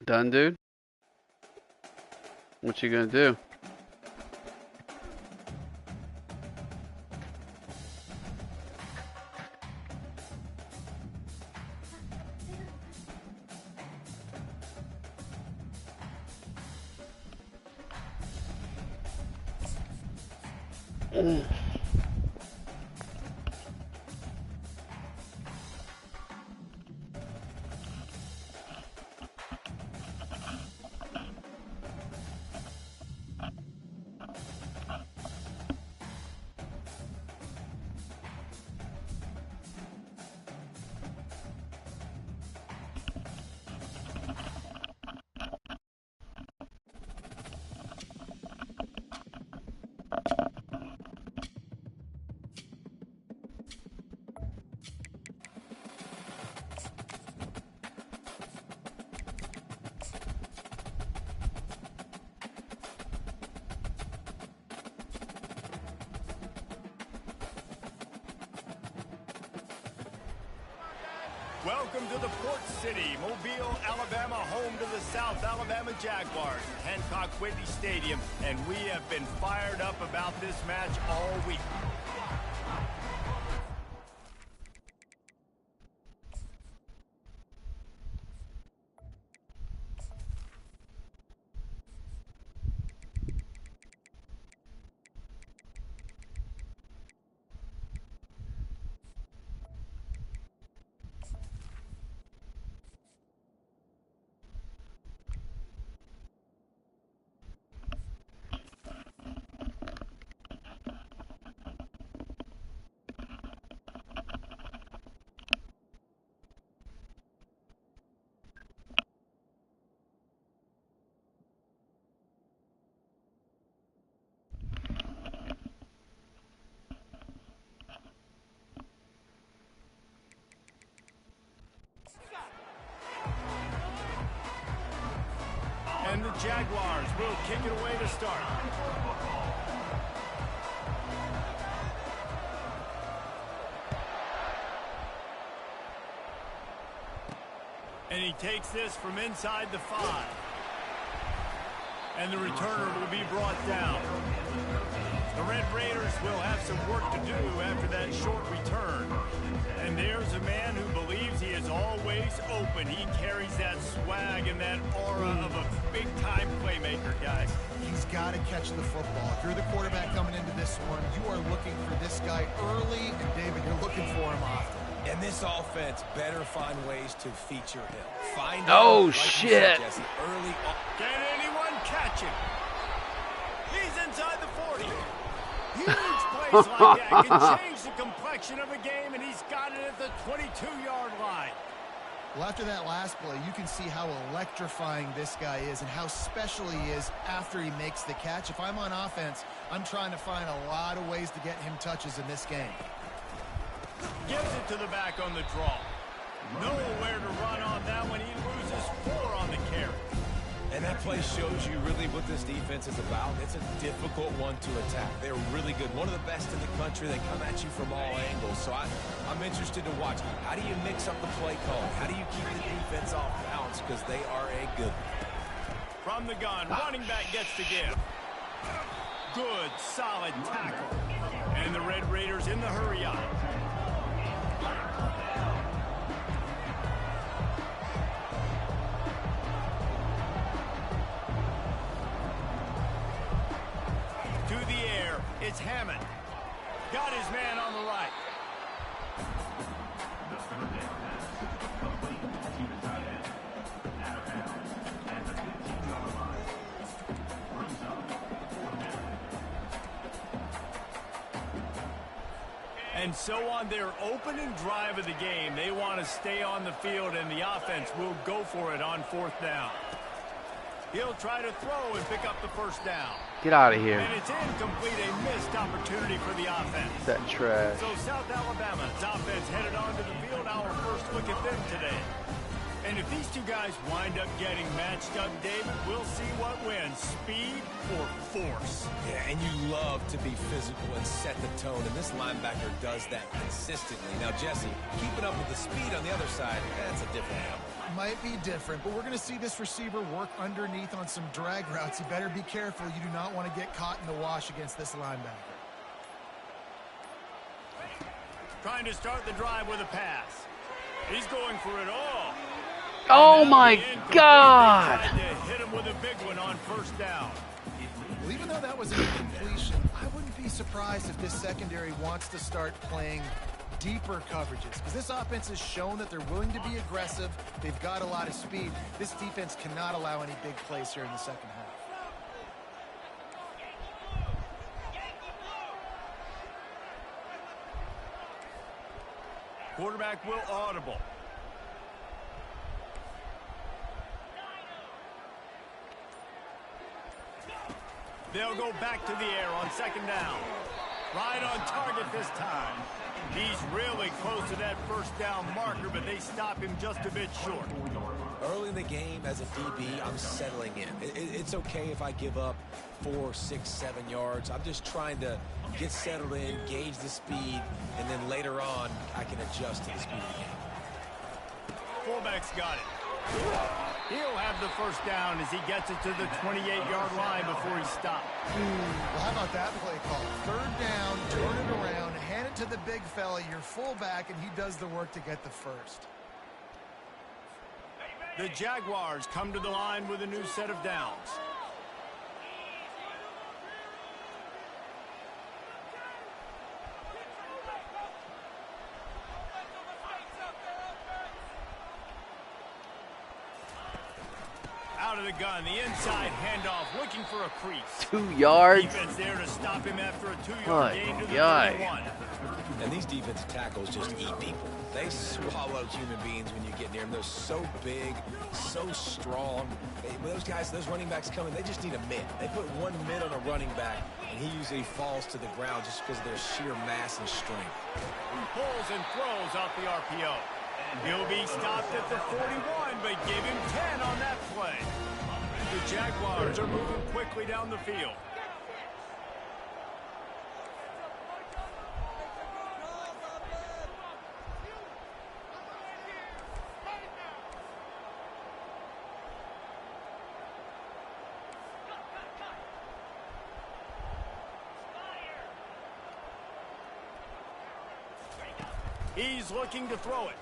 done, dude? What you gonna do? Welcome to the Port City, Mobile, Alabama, home to the South Alabama Jaguars, Hancock Whitney Stadium, and we have been fired up about this match all week. And the Jaguars will kick it away to start. And he takes this from inside the 5. And the returner will be brought down. The Red Raiders will have some work to do after that short return. And there's a man who believes he is always open. He carries that swag and that aura of a big-time playmaker, guys. He's got to catch the football. If you're the quarterback coming into this one, you are looking for this guy early, and David, you're looking for him often. And this offense better find ways to feature him. Find Oh, like shit. Jesse, early on. Can anyone catch him? He's inside the 40. Huge plays like that can change the complexion of a game, and he's got it at the 22-yard line. Well, after that last play, you can see how electrifying this guy is and how special he is after he makes the catch. If I'm on offense, I'm trying to find a lot of ways to get him touches in this game. Gives it to the back on the draw. Nowhere to run on that one. He loses 4 on the carry. And that play shows you really what this defense is about. It's a difficult one to attack. They're really good. One of the best in the country. They come at you from all angles. So I'm interested to watch. How do you mix up the play call? How do you keep the defense off balance? Because they are a good one. From the gun, running back gets to give. Good, solid tackle. And the Red Raiders in the hurry up. To the air, it's Hammond. Got his man on the right. And so on their opening drive of the game, they want to stay on the field, and the offense will go for it on 4th down. He'll try to throw and pick up the first down. Get out of here. And it's incomplete, a missed opportunity for the offense. That trash. So South Alabama's offense headed onto the field. Our first look at them today. And if these two guys wind up getting matched up, David, we'll see what wins, speed or force. Yeah, and you love to be physical and set the tone, and this linebacker does that consistently. Now, Jesse, keeping up with the speed on the other side, that's a different animal. Might be different, but we're going to see this receiver work underneath on some drag routes. You better be careful. You do not want to get caught in the wash against this linebacker. Trying to start the drive with a pass. He's going for it all. Oh my God! Tried to hit him with a big one on first down. Well, even though that was an incompletion, I wouldn't be surprised if this secondary wants to start playing deeper coverages, because this offense has shown that they're willing to be aggressive. They've got a lot of speed. This defense cannot allow any big plays here in the second half. Quarterback will audible. They'll go back to the air on second down. Right on target this time. He's really close to that first down marker, but they stop him just a bit short. Early in the game, as a DB, I'm settling in. It's okay if I give up 4, 6, 7 yards. I'm just trying to get settled in, gauge the speed, and then later on, I can adjust to the speed of the game. Fullback's got it. He'll have the first down as he gets it to the 28-yard line before he stopped. Well, how about that play call? Third down, turn it around, hand it to the big fella, your fullback, and he does the work to get the first. The Jaguars come to the line with a new set of downs. Out of the gun, the inside handoff, looking for a crease. 2 yards. Defense there to stop him after a 2-yard gain to the 31. And these defensive tackles just eat people. They swallow human beings when you get near them. They're so big, so strong. Those guys, those running backs coming, they just need a mid. They put one mid on a running back, and he usually falls to the ground just because of their sheer mass and strength. He pulls and throws off the RPO. He'll be stopped at the 41, but give him 10 on that play. The Jaguars are moving quickly down the field. He's looking to throw it.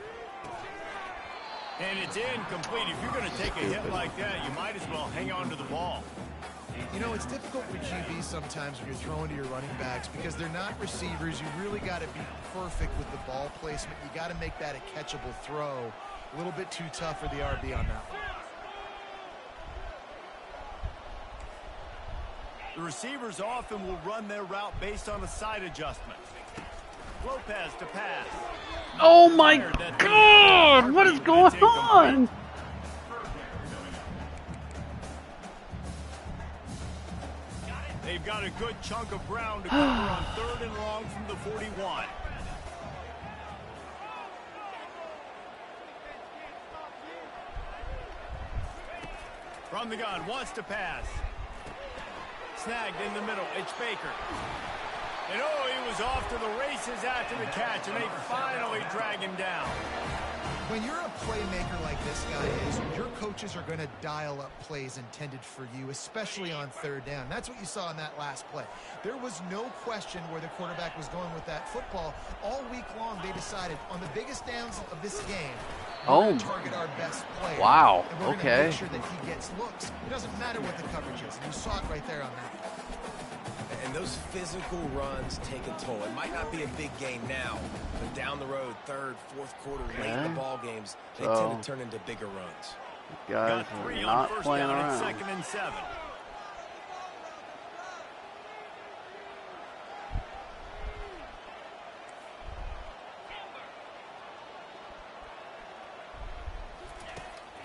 And it's incomplete. If you're going to take a hit like that, you might as well hang on to the ball. You know, it's difficult for QB sometimes when you're throwing to your running backs because they're not receivers. You really got to be perfect with the ball placement. You got to make that a catchable throw. A little bit too tough for the RB on that one. The receivers often will run their route based on a side adjustment. Lopez to pass. Oh my God! What is going on? They've got a good chunk of ground to cover on 3rd and long from the 41. From the gun, wants to pass. Snagged in the middle, it's Baker. And oh, he was off to the races after the catch, and they finally drag him down. When you're a playmaker like this guy is, your coaches are going to dial up plays intended for you, especially on 3rd down. That's what you saw in that last play. There was no question where the quarterback was going with that football. All week long, they decided on the biggest downs of this game, we're going to target our best player. Wow, and we're okay. going to make sure that he gets looks. It doesn't matter what the coverage is. And you saw it right there on that play. And those physical runs take a toll. It might not be a big game now, but down the road, 3rd, 4th quarter, late in the ball games, they tend to turn into bigger runs. Guys Got 3 are on not first playing down around. and 2nd and 7.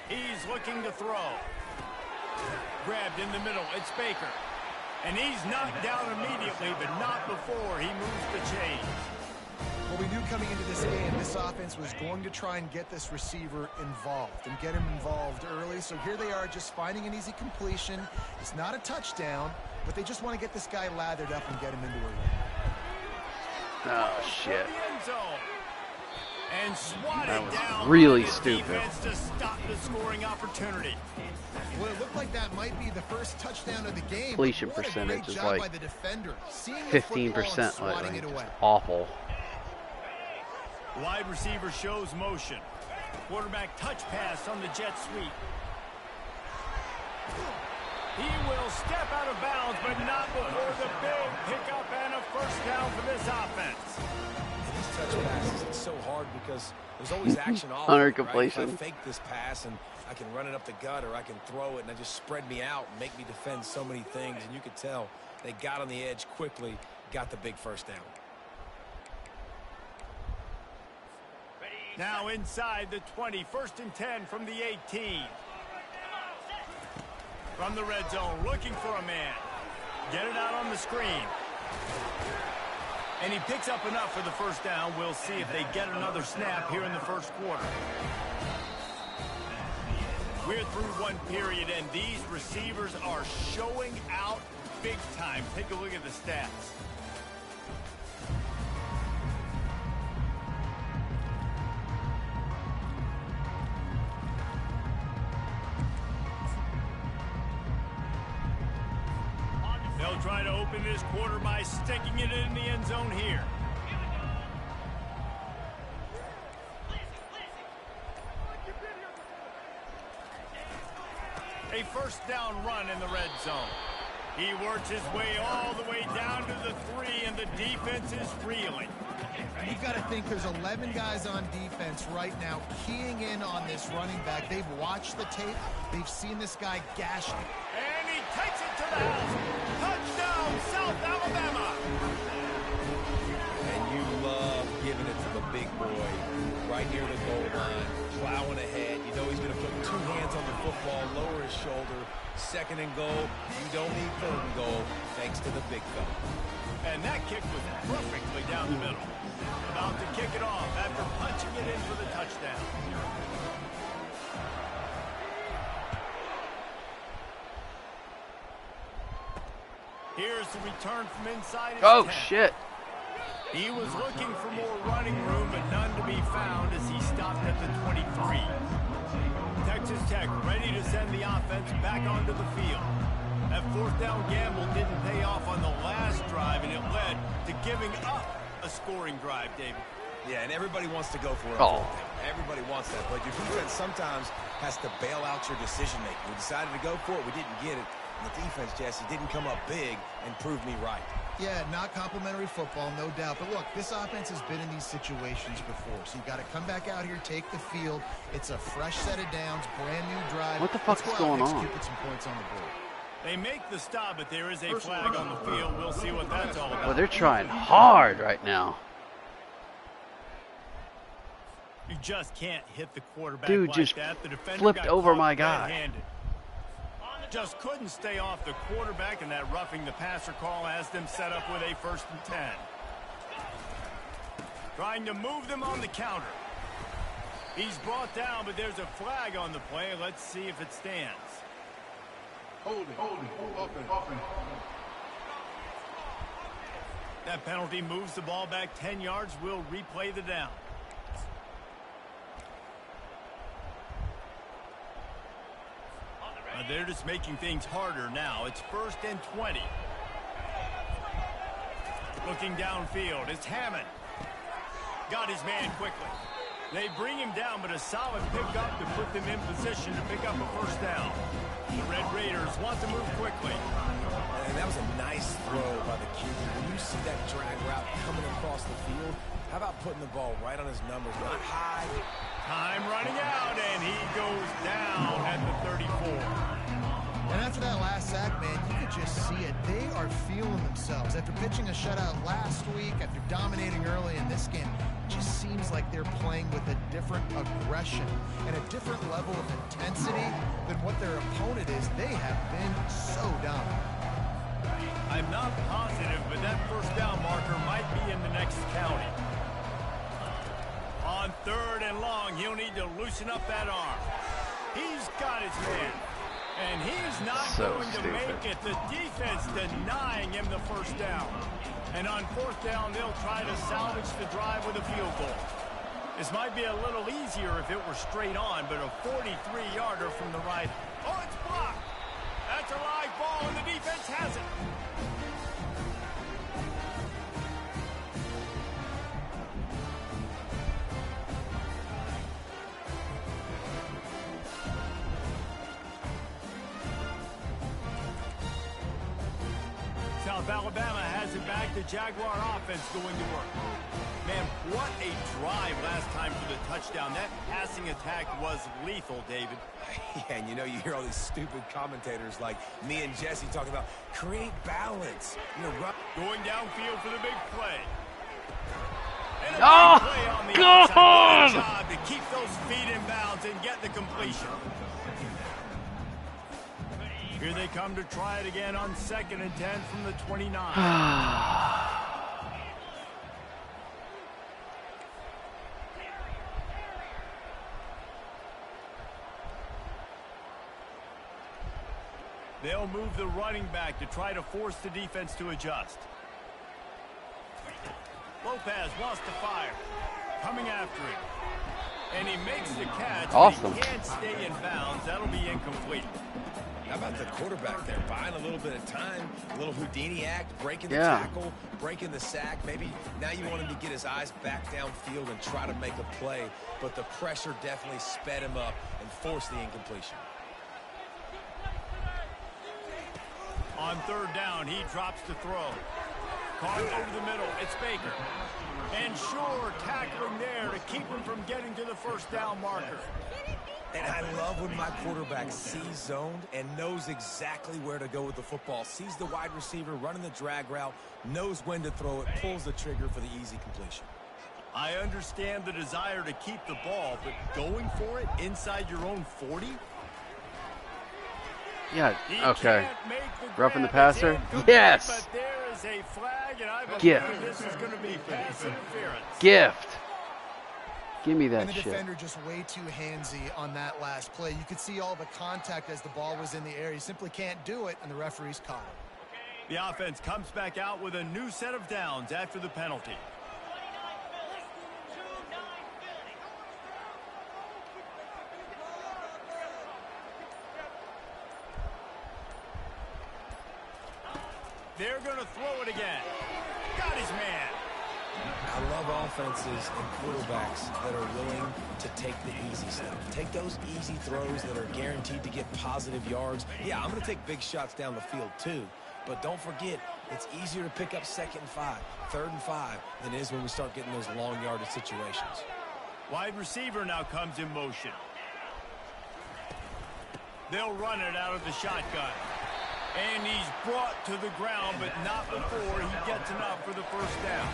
He's looking to throw. Grabbed in the middle, it's Baker. And he's knocked down immediately, but not before he moves the chains. Well, we knew coming into this game, this offense was going to try and get this receiver involved and get him involved early. So here they are just finding an easy completion. It's not a touchdown, but they just want to get this guy lathered up and get him into a run. Oh, shit. And swatted That was down really by the stupid. defense to stop the scoring opportunity. Well, it looked like that might be the first touchdown of the game. Completion What a great percentage is job like by the defender, seeing the football and 15% swatting lately. it Just away. awful. Wide receiver shows motion. Quarterback touch pass on the jet sweep. He will step out of bounds, but not before the big pickup and a first down for this offense. These touch passes, it's so hard because there's always action off. 100 Right? completion. If I fake this pass and I can run it up the gut or I can throw it and I just spread me out and make me defend so many things. And you could tell they got on the edge quickly, got the big first down. Now inside the 20, 1st and 10 from the 18. From the red zone, looking for a man. Get it out on the screen. And he picks up enough for the first down. We'll see if they get another snap here in the first quarter. We're through one period, and these receivers are showing out big time. Take a look at the stats. They'll try to open this quarter by sticking it in the end zone here. A first down run in the red zone. He works his way all the way down to the 3, and the defense is reeling. You've got to think there's 11 guys on defense right now keying in on this running back. They've watched the tape. They've seen this guy gash it. And he takes it to the house. Touchdown, South Alabama. And you love giving it to the big boy right near the goal line, plowing ahead. You know he's going to put 2 hands on the football, lower his shoulder. 2nd and goal. You don't need 3rd and goal, thanks to the big fella. And that kick was perfectly down the middle. About to kick it off after punching it in for the touchdown. Here's the return from inside his Oh, 10. shit. He was looking for more running room, but none to be found as he stopped at the 23. Texas Tech ready to send the offense back onto the field. That 4th down gamble didn't pay off on the last drive, and it led to giving up a scoring drive, David. Yeah, and everybody wants to go for it. Oh. Everybody wants that, but your defense sometimes has to bail out your decision-making. We decided to go for it. We didn't get it. And the defense, Jesse, didn't come up big and prove me right. Yeah, not complimentary football, no doubt. But look, this offense has been in these situations before. So you've got to come back out here, take the field. It's a fresh set of downs, brand new drive. What the fuck Let's is go out going and on? execute, put some points on the board. They make the stop, but there is a flag on the field. We'll see what that's all about. Well, they're trying hard right now. You just can't hit the quarterback Dude like just that. The defender flipped got over caught my guy. red-handed. Just couldn't stay off the quarterback, and that roughing the passer call has them set up with a 1st and 10. Trying to move them on the counter. He's brought down, but there's a flag on the play. Let's see if it stands. Open. That penalty moves the ball back 10 yards. We'll replay the down. They're just making things harder now. It's 1st and 20. Looking downfield, it's Hammond. Got his man quickly. They bring him down, but a solid pickup to put them in position to pick up a first down. The Red Raiders want to move quickly. And that was a nice throw by the QB. When you see that drag route coming across the field, how about putting the ball right on his numbers, not high? Time running out, and he goes down at the 34. And after that last sack, man, you could just see it. They are feeling themselves. After pitching a shutout last week, after dominating early in this game, it just seems like they're playing with a different aggression and a different level of intensity than what their opponent is. They have been so dominant. I'm not positive, but that first down marker might be in the next county. he'll need to loosen up that arm. He's got his man. And he's not going to make it. The defense denying him the first down. And on fourth down, they'll try to salvage the drive with a field goal. This might be a little easier if it were straight on, but a 43-yarder from the right. Oh, it's blocked. That's a live ball, and the defense has it. South Alabama has it back. The Jaguar offense going to work. Man, what a drive last time for the touchdown. That passing attack was lethal, David. Yeah, and you know, you hear all these stupid commentators like me and Jesse talking about create balance. You know, going downfield for the big play. And a Oh, big play on the God! outside. Good job to keep those feet in bounds and get the completion. Here they come to try it again on 2nd and 10 from the 29. They'll move the running back to try to force the defense to adjust. Lopez wants to fire. Coming after him. And he makes the catch. Awesome. He can't stay in bounds. That'll be incomplete. How about the quarterback there, buying a little bit of time, a little Houdini act, breaking the tackle, breaking the sack. Maybe now you want him to get his eyes back downfield and try to make a play, but the pressure definitely sped him up and forced the incompletion. On 3rd down, he drops to throw. Caught over the middle. It's Baker. And sure, tackling there to keep him from getting to the first down marker. And I love when my quarterback sees zoned and knows exactly where to go with the football. Sees the wide receiver running the drag route, knows when to throw it, pulls the trigger for the easy completion. I understand the desire to keep the ball, but going for it inside your own 40? Yeah, okay. Roughing the passer? Yes! But there is a flag, and I believe Gift. this is going to be pass interference. Gift. Give me that and the shit. defender just way too handsy on that last play. You could see all the contact as the ball was in the air. He simply can't do it, and the referees caught him. The offense comes back out with a new set of downs after the penalty. They're going to throw it again. Got his man. I love offenses and quarterbacks that are willing to take the easy stuff. Take those easy throws that are guaranteed to get positive yards. Yeah, I'm going to take big shots down the field too. But don't forget, it's easier to pick up 2nd and 5, 3rd and 5 than it is when we start getting those long yardage situations. Wide receiver now comes in motion. They'll run it out of the shotgun. And he's brought to the ground, but not before he gets enough for the first down.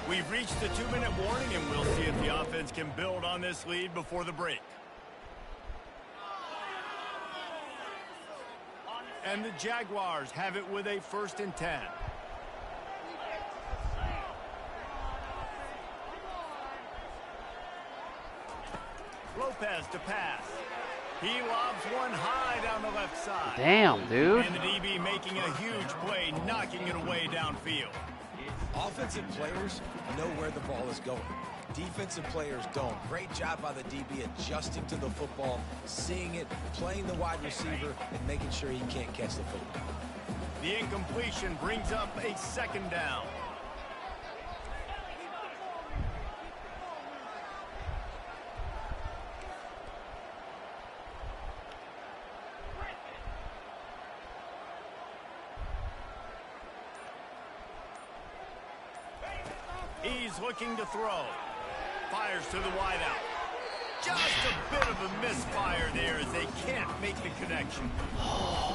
We've reached the 2-minute warning, and we'll see if the offense can build on this lead before the break. And the Jaguars have it with a 1st and 10. Lopez to pass. He lobs one high down the left side. Damn, dude. And the DB making a huge play, knocking it away downfield. Offensive players know where the ball is going. Defensive players don't. Great job by the DB adjusting to the football, seeing it, playing the wide receiver, and making sure he can't catch the football. The incompletion brings up a 2nd down. He's looking to throw. Fires to the wideout. Just a bit of a misfire there as they can't make the connection.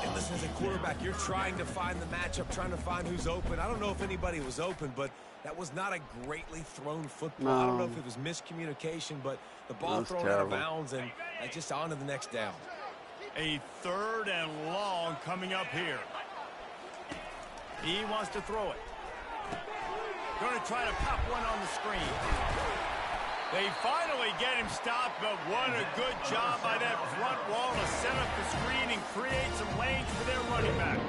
And listen, as a quarterback, you're trying to find the matchup, trying to find who's open. I don't know if anybody was open, but that was not a greatly thrown football. No. I don't know if it was miscommunication, but the ball thrown out of bounds and just on to the next down. A 3rd and long coming up here. He wants to throw it. Going to try to pop one on the screen. They finally get him stopped, but what a good job by that front wall to set up the screen and create some lanes for their running back.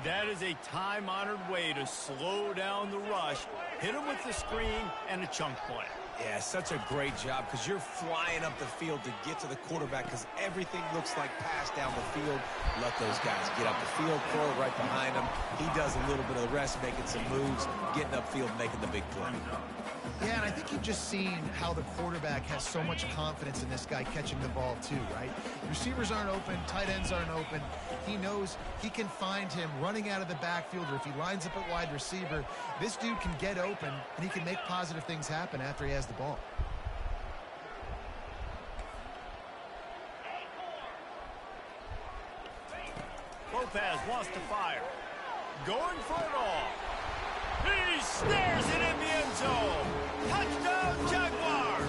That is a time-honored way to slow down the rush, hit him with the screen, and a chunk play. Yeah, such a great job because you're flying up the field to get to the quarterback because everything looks like pass down the field. Let those guys get up the field, throw it right behind him. He does a little bit of the rest, making some moves, getting upfield, making the big play. Yeah, and I think you've just seen how the quarterback has so much confidence in this guy catching the ball too, right? Receivers aren't open, tight ends aren't open. He knows he can find him running out of the backfield, or if he lines up at wide receiver, this dude can get open, and he can make positive things happen after he has the ball. Lopez wants to fire. Going for it all. He snares it in the end zone. Touchdown, Jaguars!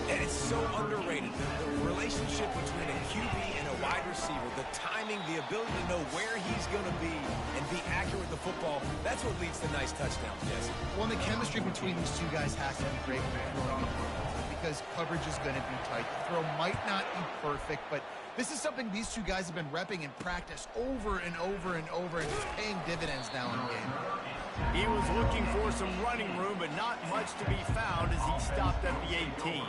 And it's so underrated. The relationship between a QB and a wide receiver, the timing, the ability to know where he's going to be and be accurate with the football, that's what leads to nice touchdowns, Jesse. Well, and the chemistry between these two guys has to be great when they're throwing the ball, because coverage is going to be tight. The throw might not be perfect, but this is something these two guys have been repping in practice over and over and over, and it's paying dividends now in the game. He was looking for some running room, but not much to be found as he stopped at the 18.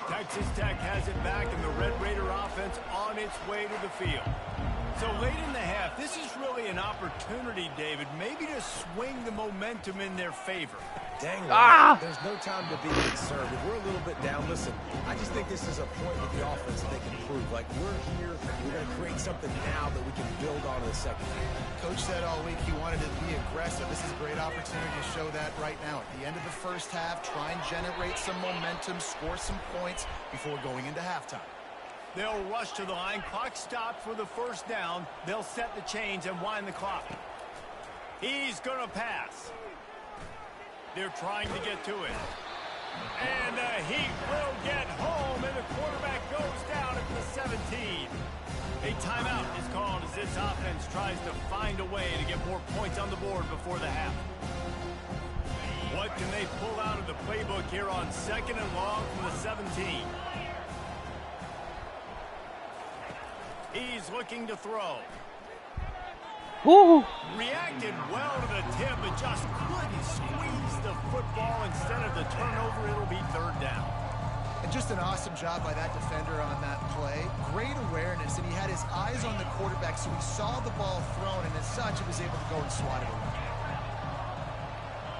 Texas Tech has it back, and the Red Raider offense on its way to the field. So late in the half, this is really an opportunity, David, maybe to swing the momentum in their favor. Dang right. There's no time to be concerned. If we're a little bit down, listen, I just think this is a point with the offense that they can prove. Like, we're here, we're going to create something now that we can build on in the second half. Coach said all week he wanted to be aggressive. This is a great opportunity to show that right now. At the end of the first half, try and generate some momentum, score some points before going into halftime. They'll rush to the line. Clock stopped for the first down. They'll set the chains and wind the clock. He's going to pass. They're trying to get to it. And the Heat will get home, and the quarterback goes down at the 17. A timeout is called as this offense tries to find a way to get more points on the board before the half. What can they pull out of the playbook here on 2nd and long from the 17? He's looking to throw. Ooh. Reacted well to the tip, but just couldn't squeeze the football. Instead of the turnover, it'll be 3rd down. And just an awesome job by that defender on that play. Great awareness, and he had his eyes on the quarterback, so he saw the ball thrown, and as such, he was able to go and swat it away.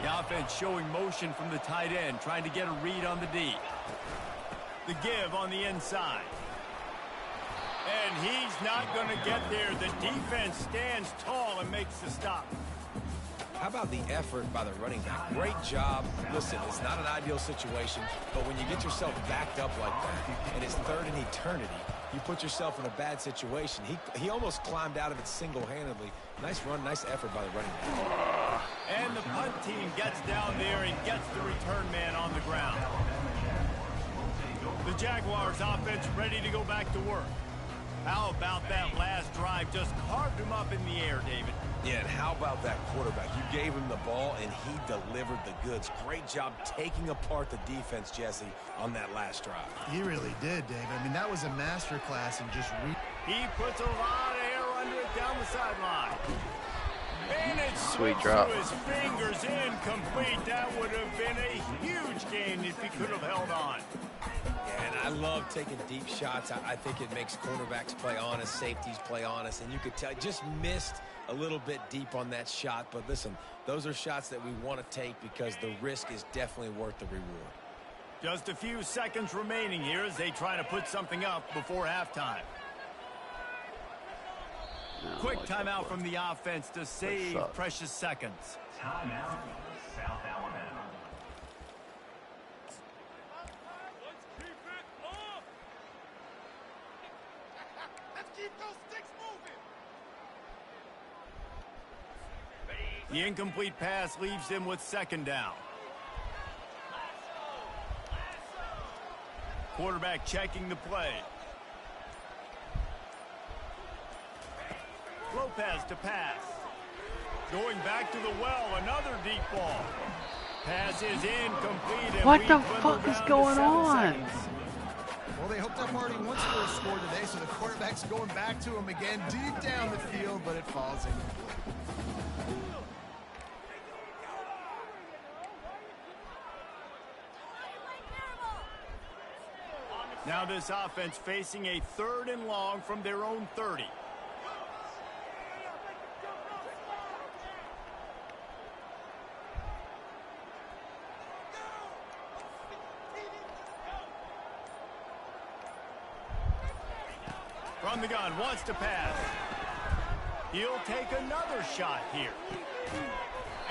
The offense showing motion from the tight end, trying to get a read on the D. The give on the inside. And he's not going to get there. The defense stands tall and makes the stop. How about the effort by the running back? Great job. Listen, it's not an ideal situation, but when you get yourself backed up like that, and it's 3rd and eternity, you put yourself in a bad situation. He almost climbed out of it single-handedly. Nice run, nice effort by the running back. And the punt team gets down there and gets the return man on the ground. The Jaguars offense ready to go back to work. How about that last drive? Just carved him up in the air, David. Yeah, and how about that quarterback? You gave him the ball, and he delivered the goods. Great job taking apart the defense, Jesse, on that last drive. He really did, David. I mean, that was a masterclass in just He puts a lot of air under it down the sideline. And it Sweet slips drop. through his fingers, incomplete. That would have been a huge gain if he could have held on. And I love taking deep shots. I think it makes cornerbacks play honest, safeties play honest, and you could tell just missed a little bit deep on that shot. But listen, those are shots that we want to take because the risk is definitely worth the reward. Just a few seconds remaining here as they try to put something up before halftime. Quick timeout from the offense to save precious seconds. Timeout, South Alabama. The incomplete pass leaves him with 2nd down. Quarterback checking the play. Lopez to pass. Going back to the well, another deep ball. Pass is incomplete. And What we the dwindle fuck is down to going 7 on? seconds. Well, they hoped up already once for a score today, so the quarterback's going back to him again deep down the field, but it falls incomplete. Now this offense facing a 3rd and long from their own 30. From the gun, wants to pass. He'll take another shot here.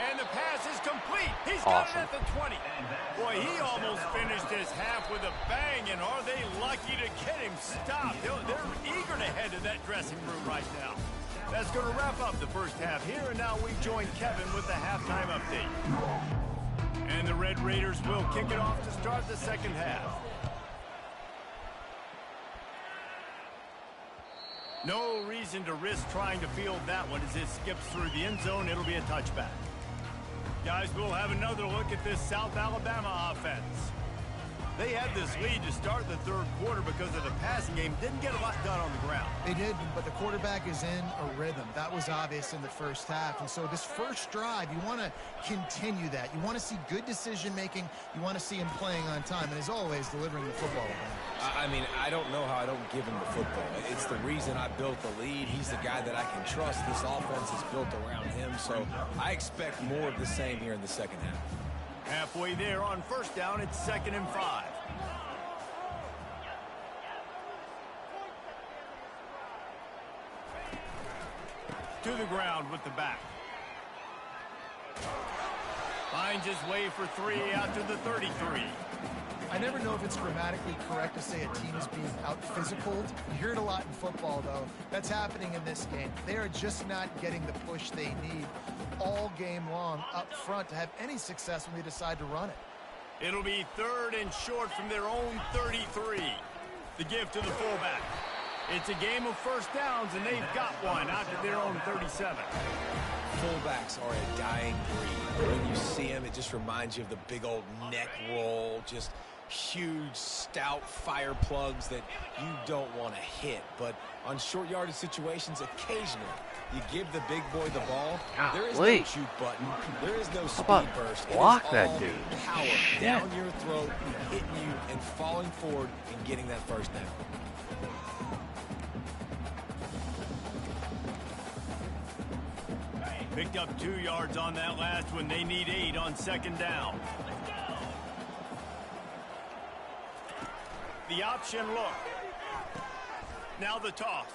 And the pass is complete. He's got it at the 20. Boy, he almost finished his half with a bang, and are they lucky to get him stopped? They're eager to head to that dressing room right now. That's going to wrap up the first half here, and now we join Kevin with the halftime update. And the Red Raiders will kick it off to start the second half. No reason to risk trying to field that one as it skips through the end zone. It'll be a touchback. Guys, we'll have another look at this South Alabama offense. They had this lead to start the third quarter because of the passing game. Didn't get a lot done on the ground. They did, but the quarterback is in a rhythm. That was obvious in the first half. And so this first drive, you want to continue that. You want to see good decision-making. You want to see him playing on time. And as always, delivering the football. I mean, I don't know how I don't give him the football. It's the reason I built the lead. He's the guy that I can trust. This offense is built around him. So I expect more of the same here in the second half. Halfway there on first down, it's 2nd and 5. To the ground with the back. Finds his way for 3 out to the 33. I never know if it's grammatically correct to say a team is being out-physicaled. You hear it a lot in football, though. That's happening in this game. They are just not getting the push they need all game long up front to have any success when they decide to run it. It'll be 3rd and short from their own 33. The give to the fullback. It's a game of first downs, and they've got one out to their own 37. Fullbacks are a dying breed. When you see them, it just reminds you of the big old neck roll, just huge, stout fire plugs that you don't want to hit. But on short yardage situations, occasionally, you give the big boy the ball. There is no shoot button. There is no speed burst. Block that dude. Power down your throat, hitting you, and falling forward and getting that first down. Picked up 2 yards on that last one. They need 8 on 2nd down. The option look. Now the toss.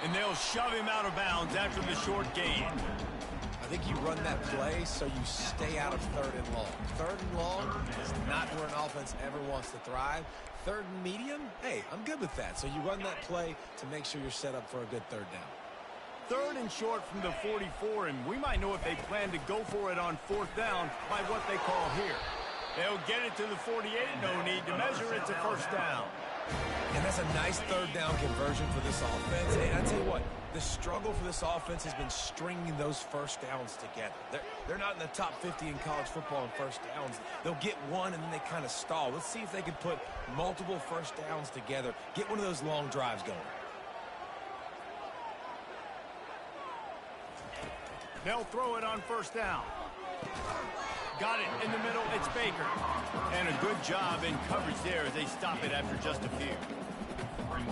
And they'll shove him out of bounds after the short gain. I think you run that play so you stay out of 3rd and long. 3rd and long is not where an offense ever wants to thrive. 3rd and medium, hey, I'm good with that. So you run that play to make sure you're set up for a good 3rd down. 3rd and short from the 44, and we might know if they plan to go for it on 4th down by what they call here. They'll get it to the 48, no need to measure. It's a first down. And that's a nice 3rd down conversion for this offense. And I tell you what, the struggle for this offense has been stringing those first downs together. They're not in the top 50 in college football in first downs. They'll get one and then they kind of stall. Let's see if they can put multiple first downs together, get one of those long drives going. They'll throw it on first down. Got it in the middle. It's Baker. And a good job in coverage there as they stop it after just a few.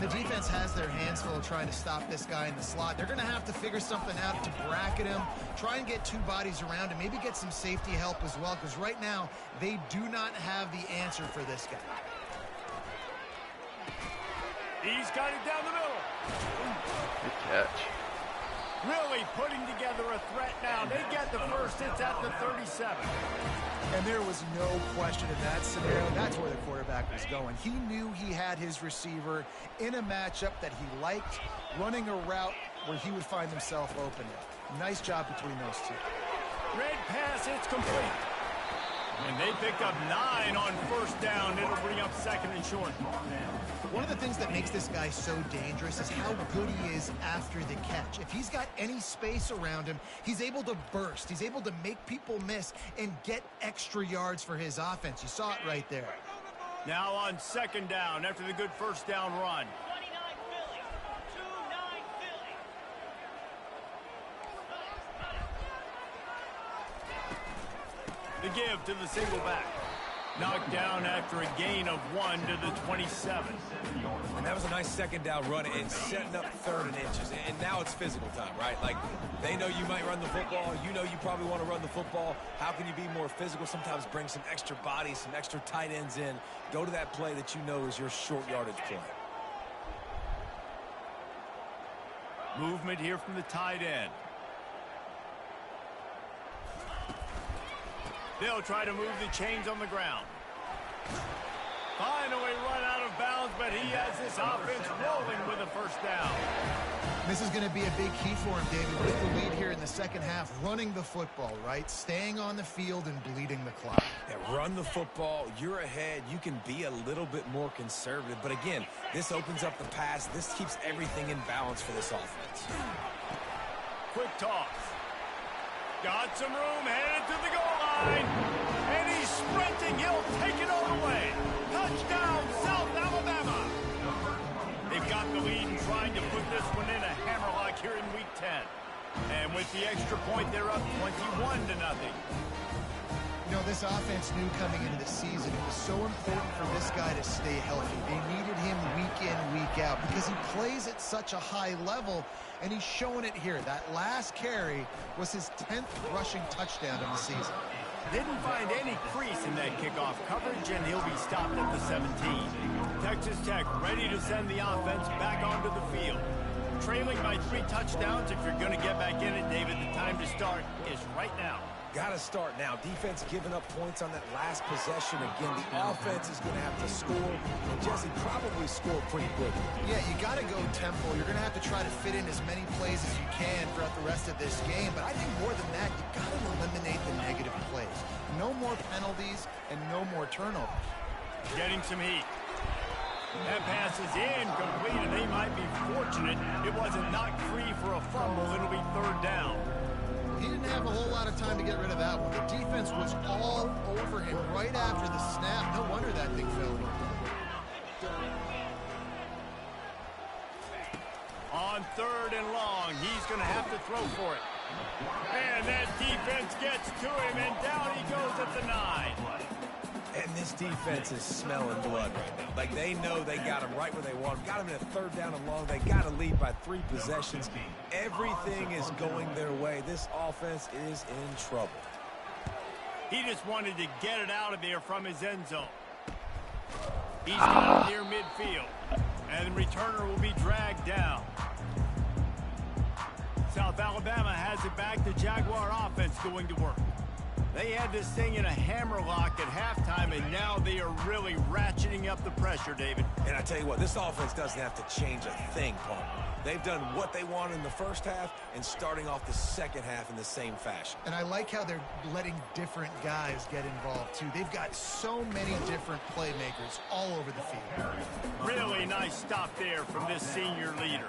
The defense has their hands full trying to stop this guy in the slot. They're going to have to figure something out to bracket him, try and get 2 bodies around him, maybe get some safety help as well, because right now they do not have the answer for this guy. He's got it down the middle. Good catch. Really putting together a threat now. They get the first. It's at the 37. And there was no question in that scenario. That's where the quarterback was going. He knew he had his receiver in a matchup that he liked, running a route where he would find himself open. Nice job between those two. Red pass, it's complete. And they pick up 9 on first down. It'll bring up second and short. One of the things that makes this guy so dangerous is how good he is after the catch. If he's got any space around him, he's able to burst. He's able to make people miss and get extra yards for his offense. You saw it right there. Now on second down after the good first down run. 29 Philly. 2-9 Philly. The give to the single back. Knocked down after a gain of 1 to the 27. And that was a nice second down run and setting up third and inches. And now it's physical time, right? Like, they know you might run the football. You know you probably want to run the football. How can you be more physical? Sometimes bring some extra bodies, some extra tight ends in. Go to that play that you know is your short yardage play. Movement here from the tight end. They'll try to move the chains on the ground. Finally run out of bounds, but he has this offense rolling with a first down. This is going to be a big key for him, David, with the lead here in the second half. Running the football, right? Staying on the field and bleeding the clock. Yeah, run the football. You're ahead. You can be a little bit more conservative. But again, this opens up the pass. This keeps everything in balance for this offense. Quick toss. Got some room, headed to the goal line. And he's sprinting. He'll take it all the way. Touchdown, South Alabama. They've got the lead and trying to put this one in a hammerlock here in Week 10. And with the extra point, they're up 21-0. You know, this offense knew coming into the season it was so important for this guy to stay healthy. They needed him week in, week out because he plays at such a high level, and he's showing it here. That last carry was his 10th rushing touchdown of the season. Didn't find any crease in that kickoff coverage, and he'll be stopped at the 17. Texas Tech ready to send the offense back onto the field. Trailing by 3 touchdowns. If you're going to get back in it, David, the time to start is right now. Got to start now. Defense giving up points on that last possession. Again, the offense is going to have to score. And Jesse probably score pretty quick. Yeah, you got to go tempo. You're going to have to try to fit in as many plays as you can throughout the rest of this game. But I think more than that, you got to eliminate the negative plays. No more penalties and no more turnovers. Getting some heat. That pass is incomplete, and they might be fortunate it wasn't knocked free for a fumble. It'll be third down. He didn't have a whole lot of time to get rid of that one. The defense was all over him right after the snap. No wonder that thing fell. On third and long, he's going to have to throw for it. And that defense gets to him, and down he goes at the 9. And this defense is smelling blood right now. Like, they know they got him right where they want him. Got him in a third down and long. They got to lead by 3 possessions. Everything is going their way. This offense is in trouble. He just wanted to get it out of there from his end zone. He's got it near midfield. And the returner will be dragged down. South Alabama has it back. The Jaguar offense going to work. They had this thing in a hammerlock at halftime, and now they are really ratcheting up the pressure, David. And I tell you what, this offense doesn't have to change a thing, Palmer. They've done what they want in the first half and starting off the second half in the same fashion. And I like how they're letting different guys get involved, too. They've got so many different playmakers all over the field. Really nice stop there from this senior leader.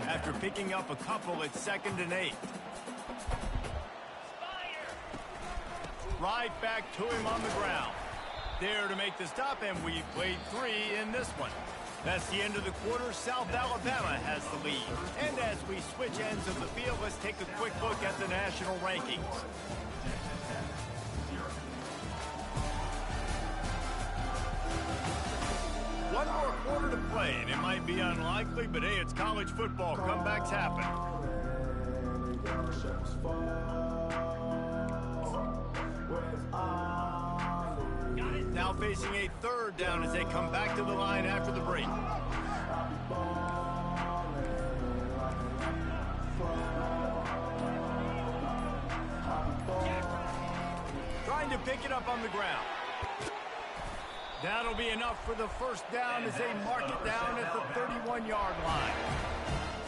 After picking up a couple at 2nd and 8. Right back to him on the ground. There to make the stop, and we played 3 in this one. That's the end of the quarter. South Alabama has the lead. And as we switch ends of the field, let's take a quick look at the national rankings. One more quarter to play, and it might be unlikely, but hey, it's college football. Comebacks happen. Now facing a third down as they come back to the line after the break. Trying to pick it up on the ground. That'll be enough for the first down as they mark it down at the 31-yard line.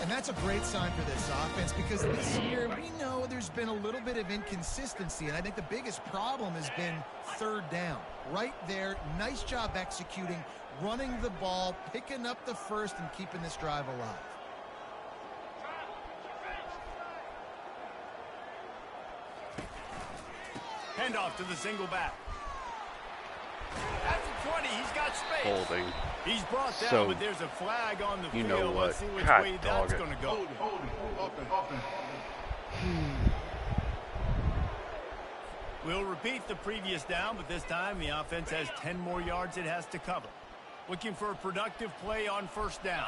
And that's a great sign for this offense because this year we know there's been a little bit of inconsistency, and I think the biggest problem has been third down. Right there, nice job executing, running the ball, picking up the first, and keeping this drive alive. Handoff to the single back. At the 20, he's got space. Holding. He's brought down, So, but there's a flag on the you field. know what? Let's see which God way dog that's it. going to go. We'll repeat the previous down, but this time the offense has 10 more yards it has to cover. Looking for a productive play on first down.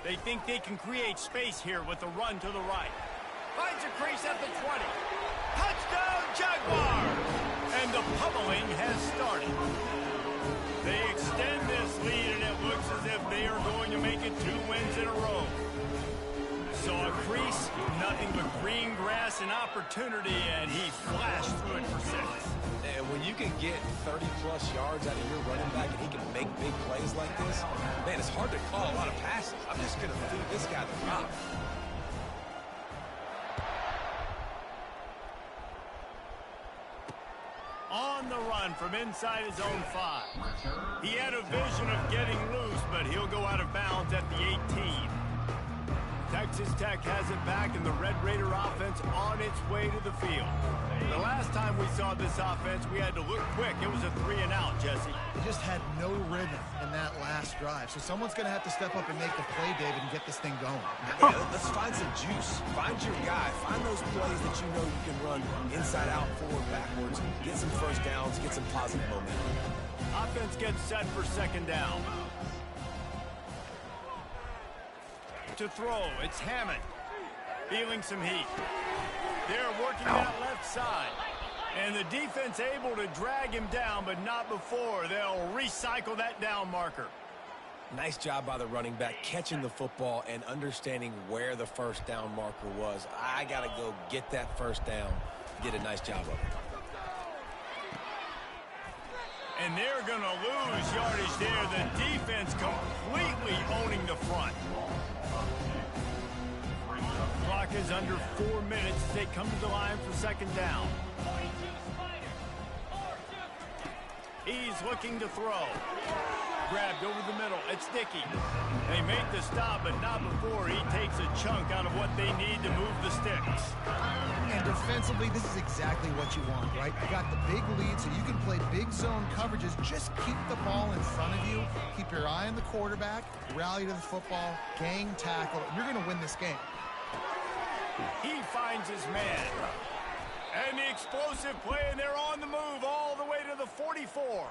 They think they can create space here with a run to the right. Finds a crease at the 20. Touchdown, Jaguars! And the pummeling has started. They extend this lead, and it looks as if they are going to make it 2 wins in a row. Saw a crease, nothing but green grass and opportunity, and he flashed through it for 6. And when you can get 30-plus yards out of your running back and he can make big plays like this, man, it's hard to call a lot of passes. I'm just going to feed this guy the rock. On the run from inside his own 5. He had a vision of getting loose, but he'll go out of bounds at the 18. Texas Tech has it back, and the Red Raider offense on its way to the field. The last time we saw this offense, we had to look quick. It was a 3-and-out, Jesse. They just had no rhythm in that last drive. So someone's going to have to step up and make the play, David, and get this thing going. Yeah, let's find some juice. Find your guy. Find those plays that you know you can run inside out, forward, backwards. Get some first downs. Get some positive momentum. Offense gets set for second down. To throw, it's Hammond. Feeling some heat. They're working that left side. And the defense able to drag him down, but not before. They'll recycle that down marker. Nice job by the running back catching the football and understanding where the first down marker was. I got to go get that first down. Did a nice job of it. And they're going to lose yardage there. The defense completely owning the front. Clock is under 4 minutes as they come to the line for second down. He's looking to throw. Grabbed over the middle. It's Dickey. They make the stop, but not before he takes a chunk out of what they need to move the sticks. And defensively, this is exactly what you want, right? You got the big lead, so you can play big zone coverages. Just keep the ball in front of you. Keep your eye on the quarterback. Rally to the football. Gang tackle. You're going to win this game. He finds his man. And the explosive play, and they're on the move all the way to the 44.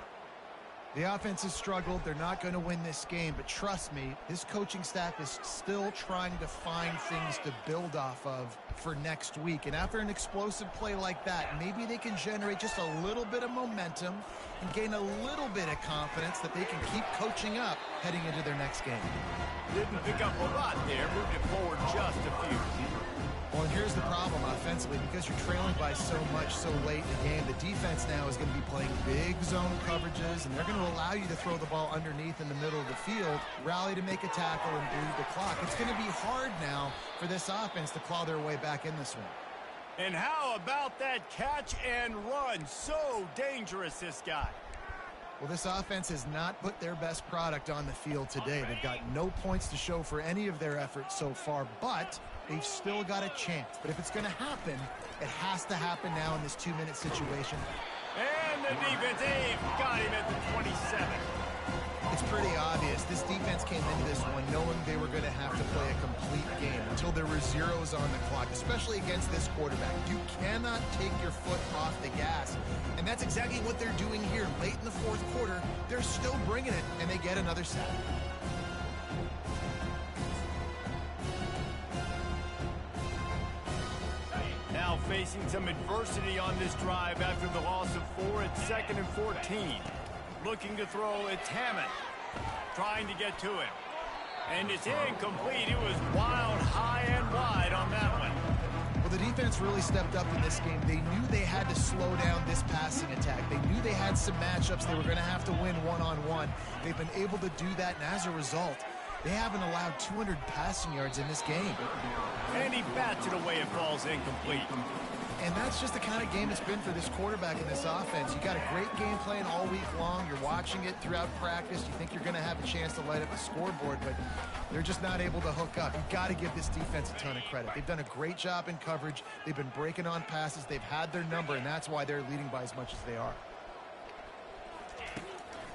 The offense has struggled. They're not going to win this game, but trust me, this coaching staff is still trying to find things to build off of for next week. And after an explosive play like that, maybe they can generate just a little bit of momentum and gain a little bit of confidence that they can keep coaching up heading into their next game. Didn't pick up a lot there, moved it forward just a few. Well, and here's the problem offensively. Because you're trailing by so much so late in the game, the defense now is going to be playing big zone coverages, and they're going to allow you to throw the ball underneath in the middle of the field, rally to make a tackle, and bleed the clock. It's going to be hard now for this offense to claw their way back in this one. And how about that catch and run? So dangerous, this guy. Well, this offense has not put their best product on the field today. They've got no points to show for any of their efforts so far, but they've still got a chance. But if it's going to happen, it has to happen now in this 2-minute situation. And the defense got him at the 27. It's pretty obvious. This defense came into this one knowing they were going to have to play a complete game until there were zeros on the clock, especially against this quarterback. You cannot take your foot off the gas. And that's exactly what they're doing here. Late in the fourth quarter, they're still bringing it, and they get another sack. Now facing some adversity on this drive after the loss of 4 at 2nd and 14. Looking to throw, it's Hammond. Trying to get to him. And it's incomplete. It was wild, high, and wide on that one. Well, the defense really stepped up in this game. They knew they had to slow down this passing attack. They knew they had some matchups they were going to have to win one-on-one. They've been able to do that, and as a result, they haven't allowed 200 passing yards in this game. And he bats it away. It falls incomplete. And that's just the kind of game it's been for this quarterback in this offense. You got a great game plan all week long. You're watching it throughout practice. You think you're going to have a chance to light up the scoreboard, but they're just not able to hook up. You've got to give this defense a ton of credit. They've done a great job in coverage. They've been breaking on passes. They've had their number, and that's why they're leading by as much as they are.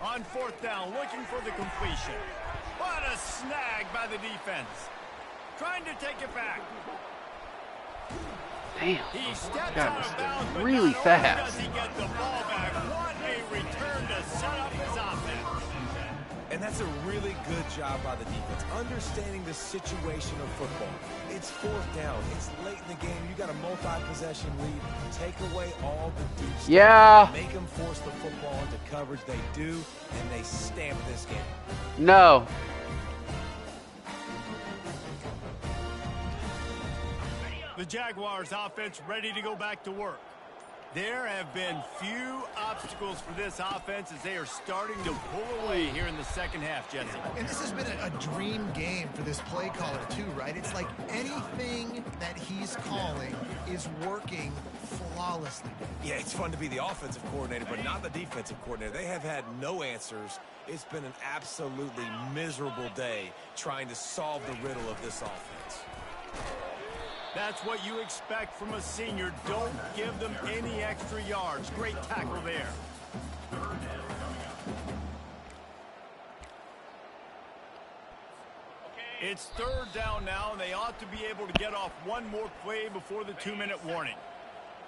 On fourth down, looking for the completion. What a snag by the defense. Trying to take it back. Damn, He steps that out of bounds, was but really not only fast. does he get the ball back, what a return to set up his offense. And that's a really good job by the defense, understanding the situation of football. It's fourth down. It's late in the game. You got a multi-possession lead. Take away all the deep stuff. Yeah. Make them force the football into coverage. They do, and they stamp this game. No. The Jaguars offense ready to go back to work. There have been few obstacles for this offense as they are starting to pull away here in the second half, Jesse. And this has been a dream game for this play caller too, right? It's like anything that he's calling is working flawlessly. Yeah, it's fun to be the offensive coordinator, but not the defensive coordinator. They have had no answers. It's been an absolutely miserable day trying to solve the riddle of this offense. That's what you expect from a senior. Don't give them any extra yards. Great tackle there. It's third down now, and they ought to be able to get off one more play before the 2-minute warning.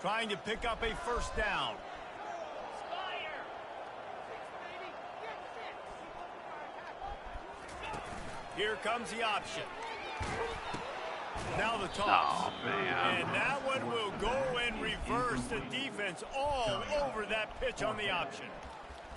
Trying to pick up a first down. Here comes the option. Now the toss. Oh, man. And that one will go and reverse. The defense all over that pitch on the option.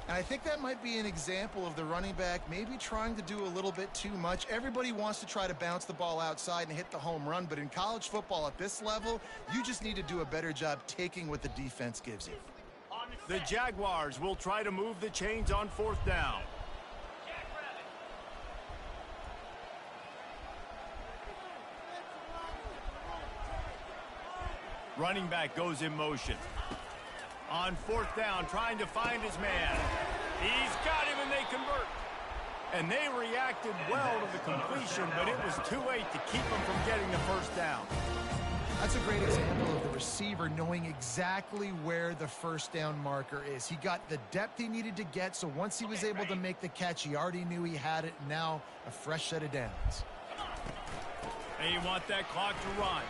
And I think that might be an example of the running back maybe trying to do a little bit too much. Everybody wants to try to bounce the ball outside and hit the home run, but in college football at this level, you just need to do a better job taking what the defense gives you. The Jaguars will try to move the chains on fourth down. Running back goes in motion. On fourth down, trying to find his man. He's got him, and they convert. And they reacted well to the completion, but it was too late to keep him from getting the first down. That's a great example of the receiver knowing exactly where the first down marker is. He got the depth he needed to get, so once he was able to make the catch, he already knew he had it. Now a fresh set of downs. And you want that clock to run.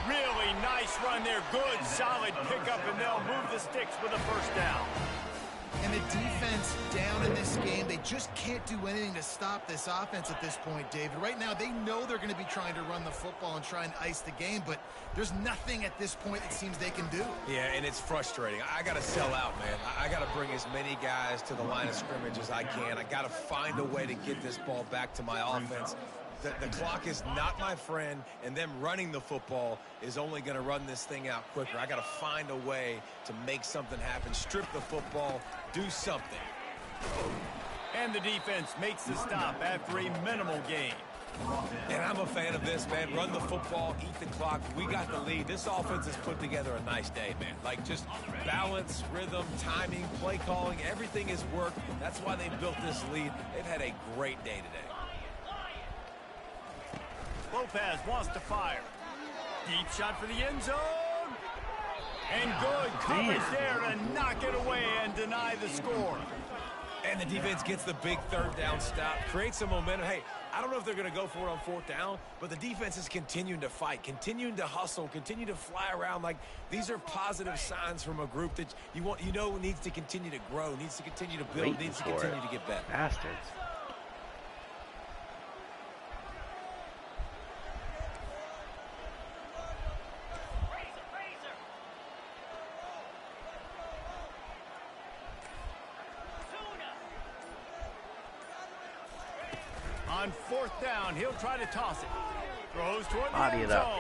Really nice run there. Good, solid pickup, and they'll move the sticks with a first down. And the defense down in this game, they just can't do anything to stop this offense at this point, David. Right now, they know they're going to be trying to run the football and try and ice the game, but there's nothing at this point it seems they can do. Yeah, and it's frustrating. I got to sell out, man. I got to bring as many guys to the line of scrimmage as I can. I got to find a way to get this ball back to my offense. The clock is not my friend, and them running the football is only going to run this thing out quicker. I got to find a way to make something happen, strip the football, do something. And the defense makes the stop after a minimal gain. And I'm a fan of this, man. Run the football, eat the clock. We got the lead. This offense has put together a nice day, man. Like, just balance, rhythm, timing, play calling, everything has worked. That's why they built this lead. They've had a great day today. Lopez wants to fire. Deep shot for the end zone. And good coverage there to knock it away and deny the score. And the defense gets the big third down stop, creates some momentum. Hey, I don't know if they're going to go for it on fourth down, but the defense is continuing to fight, continuing to hustle, continue to fly around. Like, these are positive signs from a group that you know needs to continue to grow, needs to continue to build, needs to continue to get better. Bastards. On fourth down, he'll try to toss it. Throws toward the Body end it up. zone.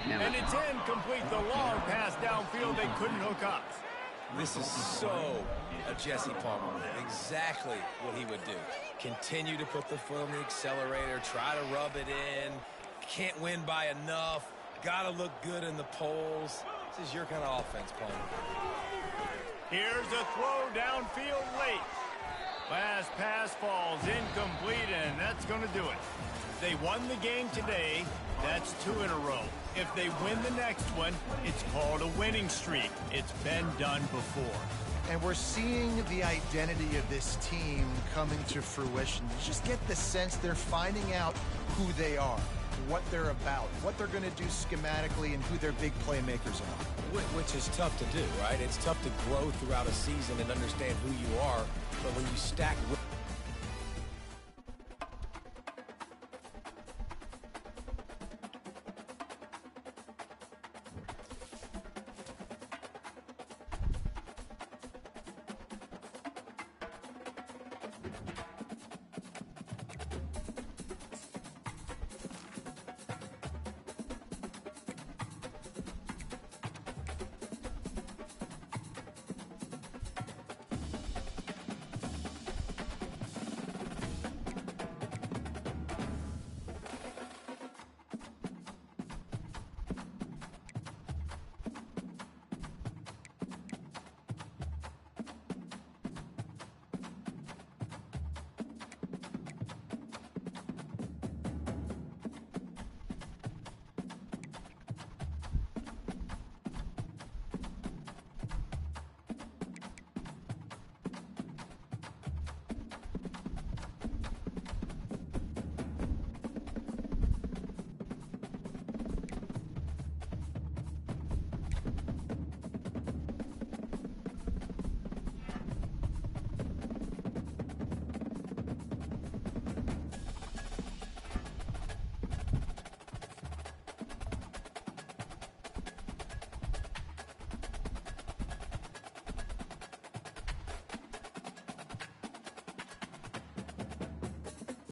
Damn And it. it's incomplete. The long pass downfield they couldn't hook up. This is so a Jesse Palmer move. Exactly what he would do. Continue to put the foot on the accelerator, try to rub it in. Can't win by enough. Got to look good in the polls. This is your kind of offense, Palmer. Here's a throw downfield late. Last pass falls incomplete, and that's going to do it. They won the game today. That's 2 in a row. If they win the next one, it's called a winning streak. It's been done before. And we're seeing the identity of this team coming to fruition. You just get the sense they're finding out who they are, what they're about, what they're going to do schematically, and who their big playmakers are. Which is tough to do, right? It's tough to grow throughout a season and understand who you are. But when you stack